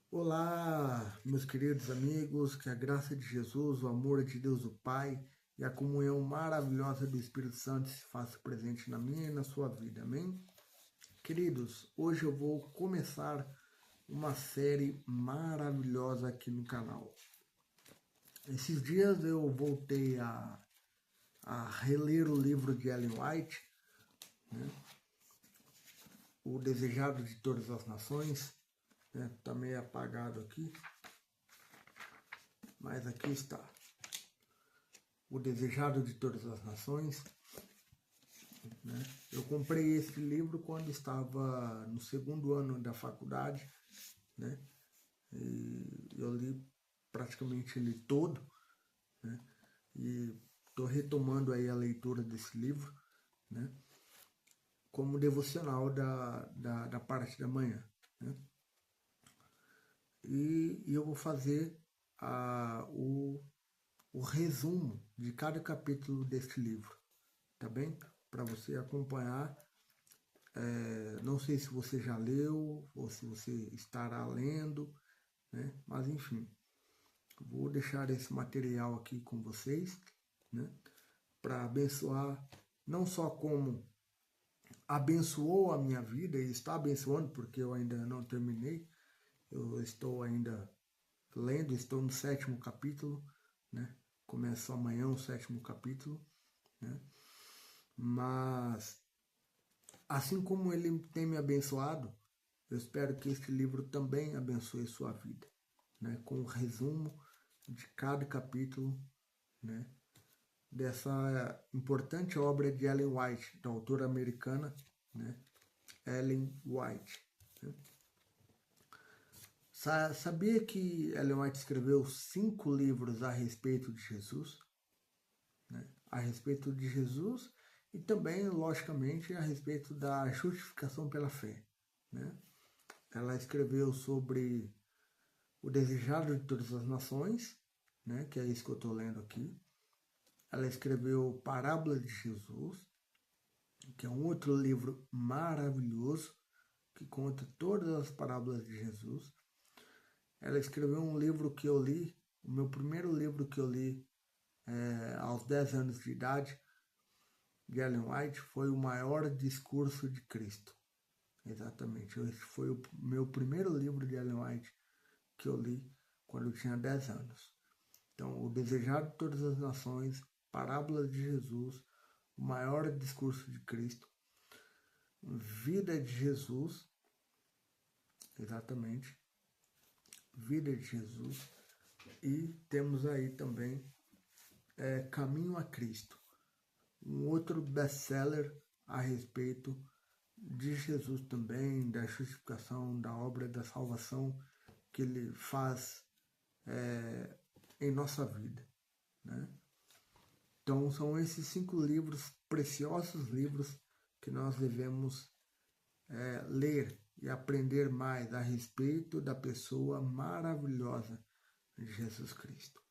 Olá, meus queridos amigos, que a graça de Jesus, o amor de Deus o Pai e a comunhão maravilhosa do Espírito Santo se faça presente na minha e na sua vida, amém? Queridos, hoje eu vou começar uma série maravilhosa aqui no canal. Esses dias eu voltei a reler o livro de Ellen White, né? O Desejado de Todas as Nações, né? Tá meio apagado aqui, mas aqui está. O Desejado de Todas as Nações, né? Eu comprei esse livro quando estava no segundo ano da faculdade, né? E eu li praticamente ele todo, né? E estou retomando aí a leitura desse livro, né? Como devocional da parte da manhã, né? E eu vou fazer o resumo de cada capítulo desse livro, tá bem? Para você acompanhar. Não sei se você já leu ou se você estará lendo, né? Mas enfim, vou deixar esse material aqui com vocês, né? Para abençoar, não só como abençoou a minha vida e está abençoando, porque eu ainda não terminei, eu estou ainda lendo, estou no 7º capítulo, né? Começo amanhã o 7º capítulo, né? Mas assim como ele tem me abençoado, eu espero que este livro também abençoe sua vida, né? Com o resumo de cada capítulo, né? Dessa importante obra de Ellen White, da autora americana, né? Ellen White. Né? Sabia que Ellen White escreveu 5 livros a respeito de Jesus? Né? A respeito de Jesus e também, logicamente, a respeito da justificação pela fé, né? Ela escreveu sobre o Desejado de Todas as Nações, né? Que é isso que eu estou lendo aqui. Ela escreveu Parábola de Jesus, que é um outro livro maravilhoso que conta todas as parábolas de Jesus. Ela escreveu um livro que eu li, o meu primeiro livro que eu li aos 10 anos de idade, de Ellen White, foi O Maior Discurso de Cristo. Exatamente, esse foi o meu primeiro livro de Ellen White que eu li quando eu tinha 10 anos. Então, O Desejado de Todas as Nações, Parábolas de Jesus, O Maior Discurso de Cristo, Vida de Jesus, exatamente, Vida de Jesus, e temos aí também Caminho a Cristo, um outro best-seller a respeito de Jesus também, da justificação, da obra da salvação que ele faz em nossa vida, né? Então são esses 5 livros, preciosos livros, que nós devemos ler e aprender mais a respeito da pessoa maravilhosa de Jesus Cristo,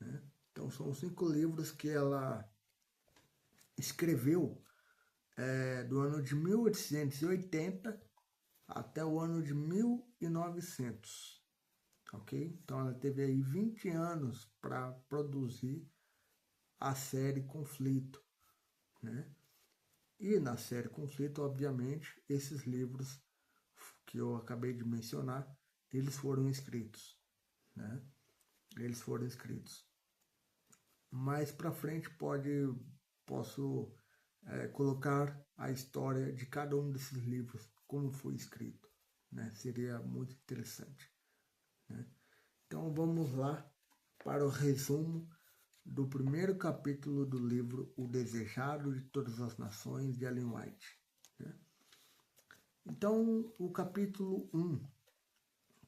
né? Então são 5 livros que ela escreveu do ano de 1880 até o ano de 1900, ok? Então ela teve aí 20 anos para produzir a série Conflito, né? E na série Conflito, obviamente, esses livros que eu acabei de mencionar, eles foram escritos, né? Eles foram escritos. Mais para frente posso colocar a história de cada um desses livros, como foi escrito, né? Seria muito interessante, né? Então vamos lá para o resumo do primeiro capítulo do livro O Desejado de Todas as Nações, de Ellen White, né? Então, o capítulo 1,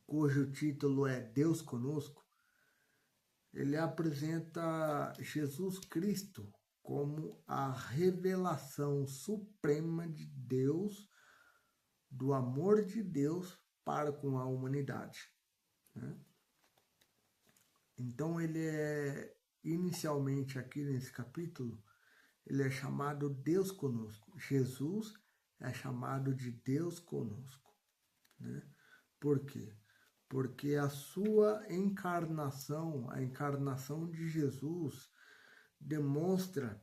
cujo título é Deus Conosco, ele apresenta Jesus Cristo como a revelação suprema de Deus, do amor de Deus para com a humanidade, né? Então ele é, inicialmente aqui nesse capítulo, ele é chamado Deus Conosco. Jesus é chamado de Deus Conosco, né? Por quê? porque a sua encarnação, a encarnação de Jesus, demonstra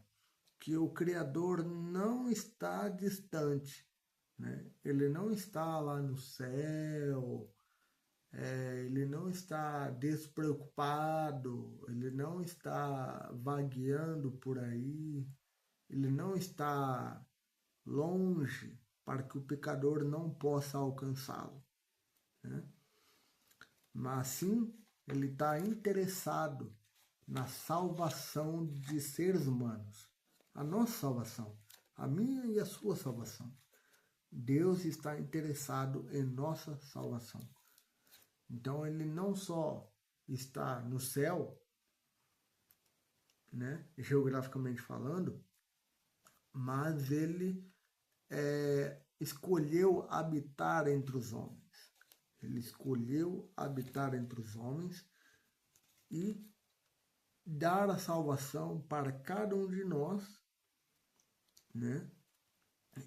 que o Criador não está distante, né? Ele não está lá no céu, ele não está despreocupado, ele não está vagueando por aí, ele não está longe para que o pecador não possa alcançá-lo, né? Mas sim, ele está interessado na salvação de seres humanos, a nossa salvação, a minha e a sua salvação. Deus está interessado em nossa salvação. Então ele não só está no céu, né, geograficamente falando, mas ele escolheu habitar entre os homens. Ele escolheu habitar entre os homens e dar a salvação para cada um de nós, né?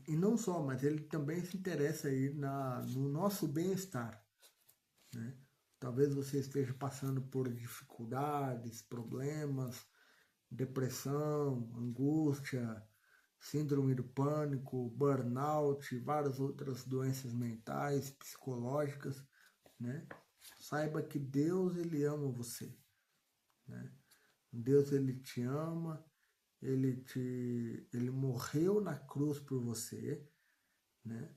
E não só, mas ele também se interessa aí no nosso bem-estar, né? Talvez você esteja passando por dificuldades, problemas, depressão, angústia, síndrome do pânico, burnout, várias outras doenças mentais, psicológicas, né? Saiba que Deus, ele ama você, né? Deus, ele te ama, ele morreu na cruz por você, né?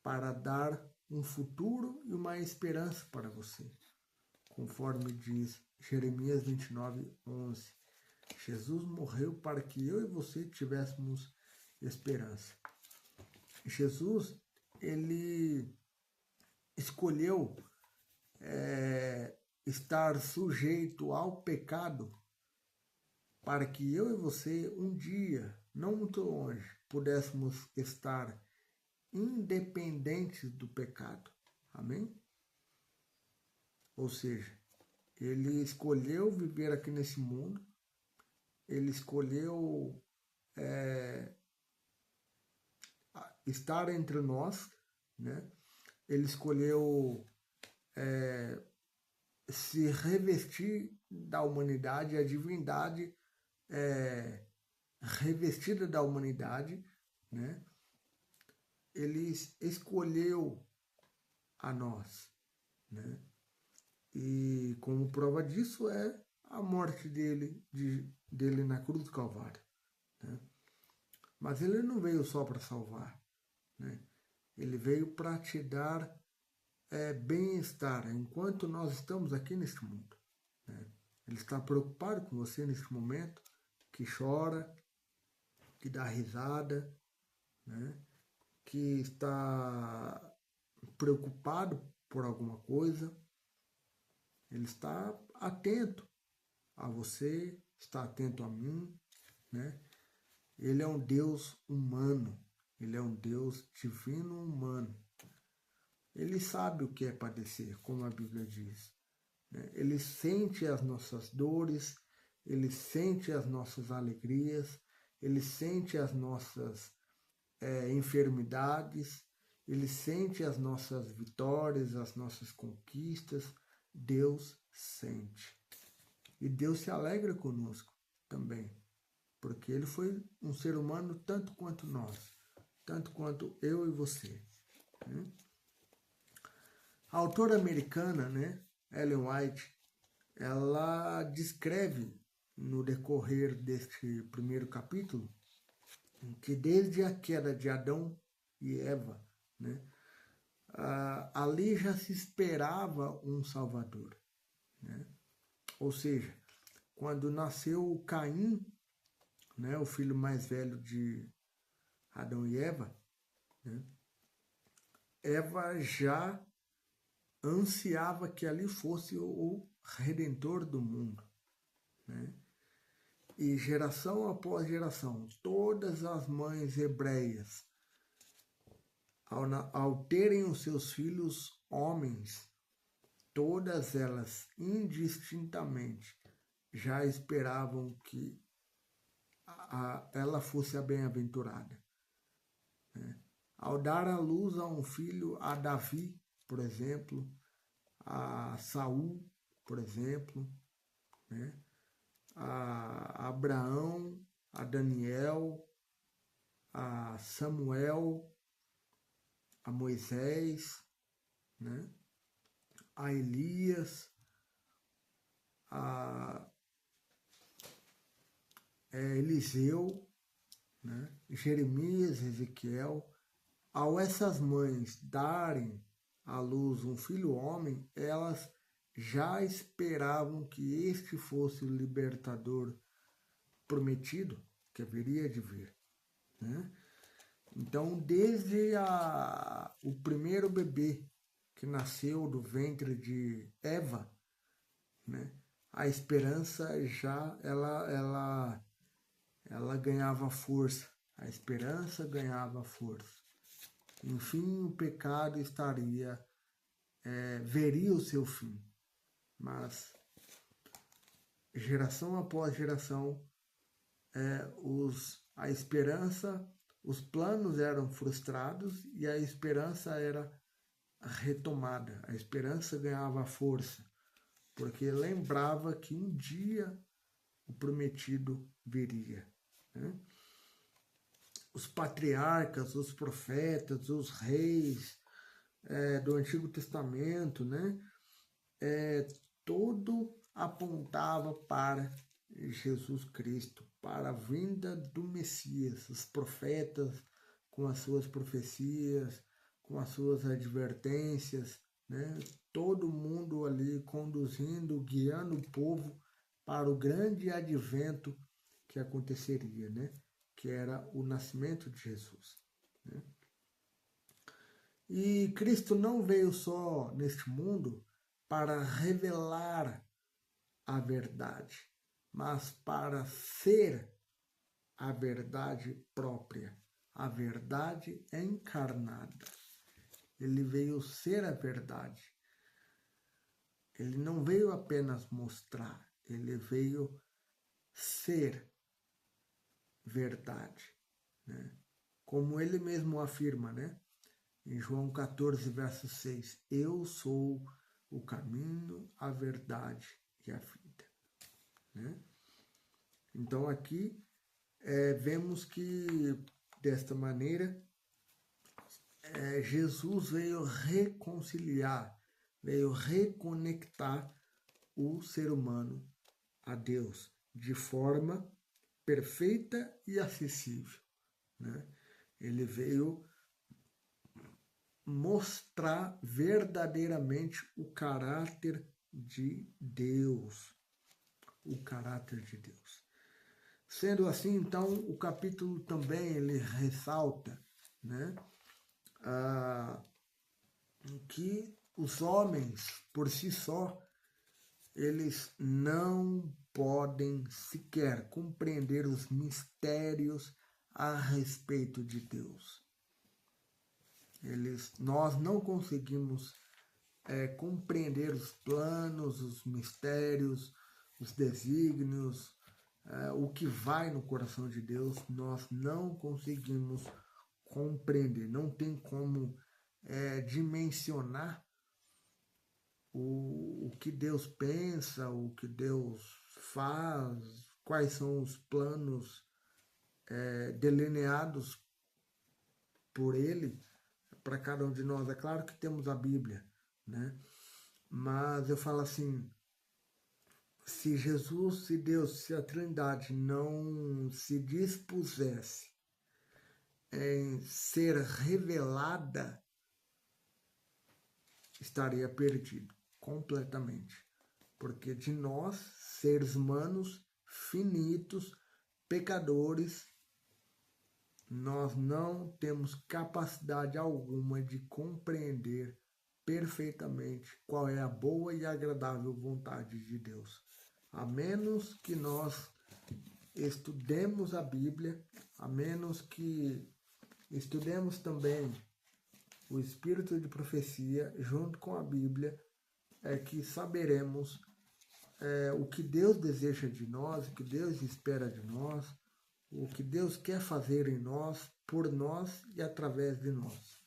Para dar um futuro e uma esperança para você, conforme diz Jeremias 29:11. Jesus morreu para que eu e você tivéssemos esperança. Jesus, ele escolheu estar sujeito ao pecado para que eu e você, um dia, não muito longe, pudéssemos estar independentes do pecado. Amém? Ou seja, ele escolheu viver aqui nesse mundo, ele escolheu estar entre nós, né? Ele escolheu se revestir da humanidade, a divindade revestida da humanidade, né? Ele escolheu a nós, né? E como prova disso é a morte dele na cruz do Calvário, né? Mas ele não veio só para salvar, né? Ele veio para te dar bem-estar enquanto nós estamos aqui neste mundo, né? Ele está preocupado com você neste momento, que chora, que dá risada, né? Que está preocupado por alguma coisa. Ele está atento a você, está atento a mim, né? Ele é um Deus humano, ele é um Deus divino humano. Ele sabe o que é padecer, como a Bíblia diz, né? Ele sente as nossas dores, ele sente as nossas alegrias, ele sente as nossas enfermidades, ele sente as nossas vitórias, as nossas conquistas. Deus sente. E Deus se alegra conosco também, porque ele foi um ser humano tanto quanto nós, tanto quanto eu e você, né? A autora americana, né, Ellen White, ela descreve no decorrer deste primeiro capítulo que desde a queda de Adão e Eva, né, ali já se esperava um Salvador, né? Ou seja, quando nasceu Caim, né, o filho mais velho de Adão e Eva, né, Eva já ansiava que ali fosse o Redentor do mundo, né? E geração após geração, todas as mães hebreias, ao terem os seus filhos homens, todas elas, indistintamente, já esperavam que ela fosse a bem-aventurada, né? Ao dar à luz a um filho, a Davi, por exemplo, a Saul, por exemplo, né? A Abraão, a Daniel, a Samuel, a Moisés, né? A Elias, a Eliseu, né? Jeremias, Ezequiel. Ao essas mães darem à luz um filho homem, elas já esperavam que este fosse o libertador prometido que haveria de vir, né? Então, desde o primeiro bebê que nasceu do ventre de Eva, né, a esperança já ela ganhava força. A esperança ganhava força. Enfim, o pecado veria o seu fim. Mas geração após geração, a esperança, os planos eram frustrados e a esperança era retomada. A esperança ganhava força, porque lembrava que um dia o prometido viria, né? Os patriarcas, os profetas, os reis do Antigo Testamento, né? Todo apontava para Jesus Cristo, para a vinda do Messias. Os profetas, com as suas profecias, com as suas advertências, né? Todo mundo ali conduzindo, guiando o povo para o grande advento que aconteceria, né? Que era o nascimento de Jesus, né? E Cristo não veio só neste mundo para revelar a verdade, mas para ser a verdade própria, a verdade encarnada. Ele veio ser a verdade. Ele não veio apenas mostrar, ele veio ser verdade, né? Como ele mesmo afirma, né? Em João 14, verso 6, eu sou o caminho, a verdade e a vida, né? Então aqui vemos que desta maneira Jesus veio reconciliar, veio reconectar o ser humano a Deus de forma perfeita e acessível, né? Ele veio mostrar verdadeiramente o caráter de Deus. O caráter de Deus. Sendo assim, então, o capítulo também ele ressalta, né, que os homens, por si só, eles não podem sequer compreender os mistérios a respeito de Deus. Nós não conseguimos compreender os planos, os mistérios, os desígnios, o que vai no coração de Deus, nós não conseguimos compreender. Não tem como dimensionar o que Deus pensa, o que Deus faz, quais são os planos delineados por Ele para cada um de nós. É claro que temos a Bíblia, né? Mas eu falo assim, se Jesus, se Deus, se a Trindade não se dispusesse em ser revelada, estaria perdido completamente. Porque de nós, seres humanos, finitos, pecadores, nós não temos capacidade alguma de compreender perfeitamente qual é a boa e agradável vontade de Deus. A menos que nós estudemos a Bíblia, a menos que estudemos também o Espírito de Profecia junto com a Bíblia, é que saberemos o que Deus deseja de nós, o que Deus espera de nós, o que Deus quer fazer em nós, por nós e através de nós.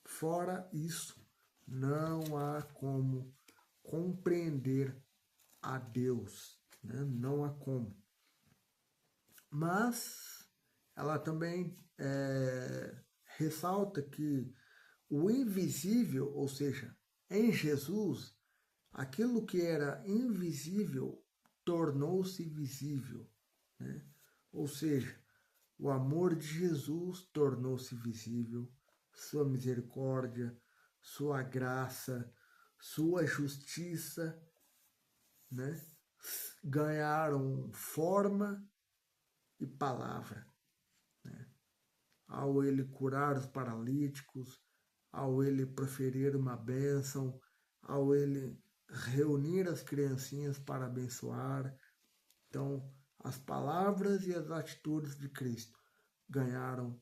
Fora isso, não há como compreender a Deus, né? Não há como. Mas ela também ressalta que o invisível, ou seja, em Jesus, aquilo que era invisível tornou-se visível, né? Ou seja, o amor de Jesus tornou-se visível, sua misericórdia, sua graça, sua justiça, né? Ganharam forma e palavra, né? Ao ele curar os paralíticos, ao ele proferir uma bênção, ao ele reunir as criancinhas para abençoar. Então, as palavras e as atitudes de Cristo ganharam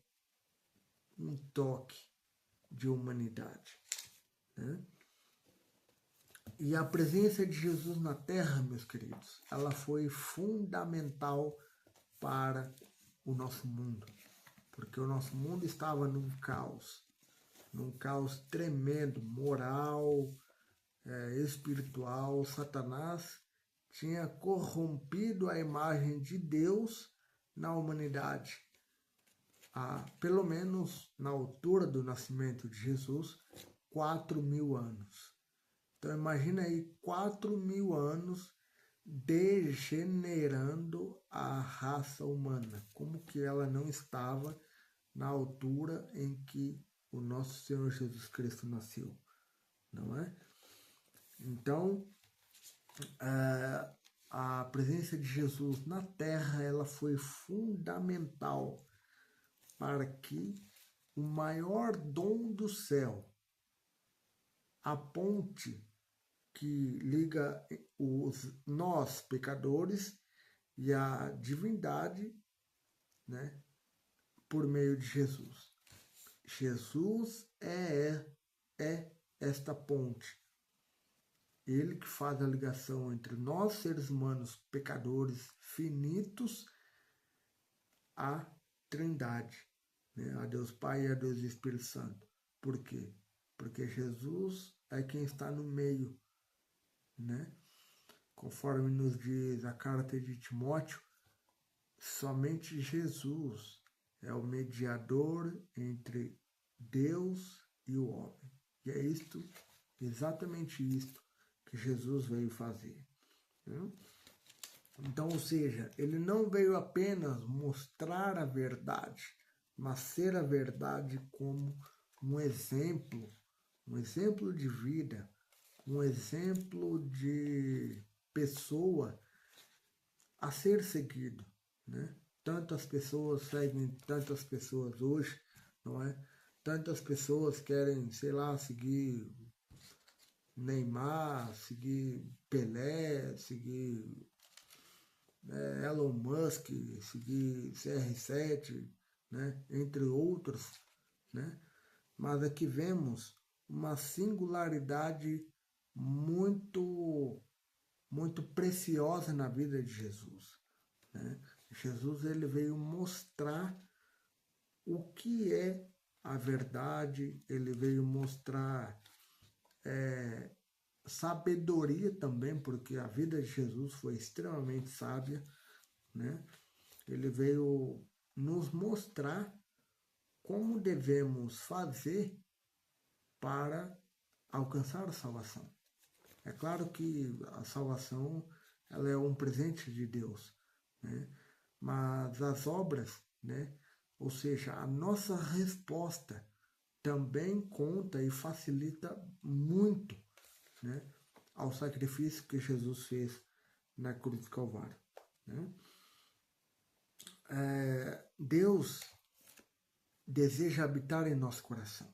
um toque de humanidade, né? E a presença de Jesus na Terra, meus queridos, ela foi fundamental para o nosso mundo, porque o nosso mundo estava num caos tremendo, moral, espiritual. Satanás tinha corrompido a imagem de Deus na humanidade. Pelo menos na altura do nascimento de Jesus, 4.000 anos. Então imagina aí 4.000 anos degenerando a raça humana, como que ela não estava na altura em que o nosso Senhor Jesus Cristo nasceu, não é? Então, a presença de Jesus na Terra, ela foi fundamental para que o maior dom do céu, a ponte que liga nós, pecadores, e a divindade, né, por meio de Jesus. Jesus é esta ponte. Ele que faz a ligação entre nós, seres humanos, pecadores finitos, a Trindade, né? A Deus Pai e a Deus Espírito Santo. Por quê? Porque Jesus é quem está no meio, né? Conforme nos diz a carta de Timóteo, somente Jesus é o mediador entre Deus e o homem. E é isto, exatamente isto, que Jesus veio fazer, né? Então, ou seja, ele não veio apenas mostrar a verdade, mas ser a verdade como um exemplo de vida, um exemplo de pessoa a ser seguido, né? Tantas pessoas seguem tantas pessoas hoje, não é? Tantas pessoas querem, sei lá, seguir Neymar, seguir Pelé, seguir Elon Musk, seguir CR7, né? Entre outros, né? Mas aqui vemos uma singularidade muito preciosa na vida de Jesus, né? Jesus ele veio mostrar o que é a verdade, ele veio mostrar sabedoria também, porque a vida de Jesus foi extremamente sábia, né? Ele veio nos mostrar como devemos fazer para alcançar a salvação. É claro que a salvação ela é um presente de Deus, né? Mas as obras, né? Ou seja, a nossa resposta também conta e facilita muito, né? Ao sacrifício que Jesus fez na cruz do Calvário, né? Deus deseja habitar em nosso coração.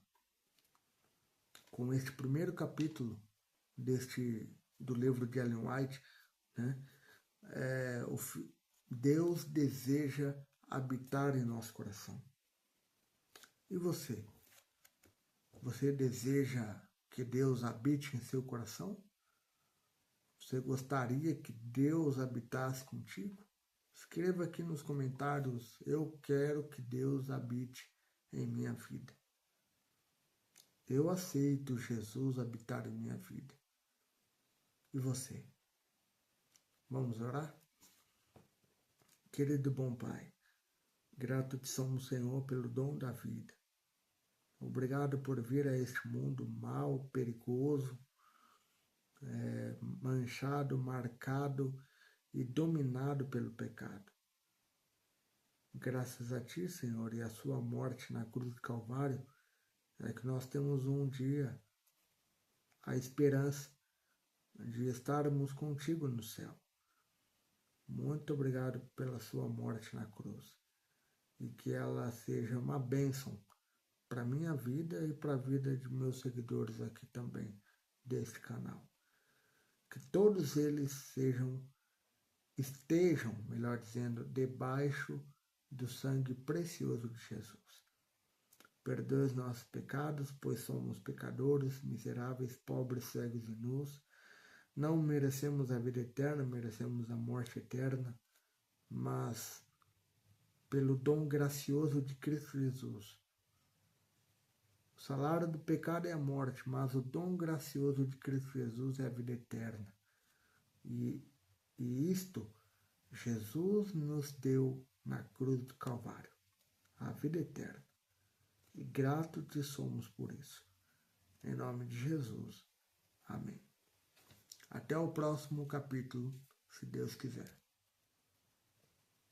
Com este primeiro capítulo do livro de Ellen White, né? Deus deseja habitar em nosso coração. E você? Você deseja que Deus habite em seu coração? Você gostaria que Deus habitasse contigo? Escreva aqui nos comentários: eu quero que Deus habite em minha vida. Eu aceito Jesus habitar em minha vida. E você? Vamos orar? Querido bom Pai, grato te somos, Senhor, pelo dom da vida. Obrigado por vir a este mundo mau, perigoso, manchado, marcado e dominado pelo pecado. Graças a Ti, Senhor, e a Sua morte na cruz do Calvário, é que nós temos um dia a esperança de estarmos contigo no céu. Muito obrigado pela Sua morte na cruz e que ela seja uma bênção para a minha vida e para a vida de meus seguidores aqui também, deste canal. Que todos eles estejam, melhor dizendo, debaixo do sangue precioso de Jesus. Perdoe os nossos pecados, pois somos pecadores, miseráveis, pobres, cegos e nus. Não merecemos a vida eterna, merecemos a morte eterna, mas pelo dom gracioso de Cristo Jesus. O salário do pecado é a morte, mas o dom gracioso de Cristo Jesus é a vida eterna. E isto Jesus nos deu na cruz do Calvário, a vida eterna. E grato te somos por isso. Em nome de Jesus. Amém. Até o próximo capítulo, se Deus quiser.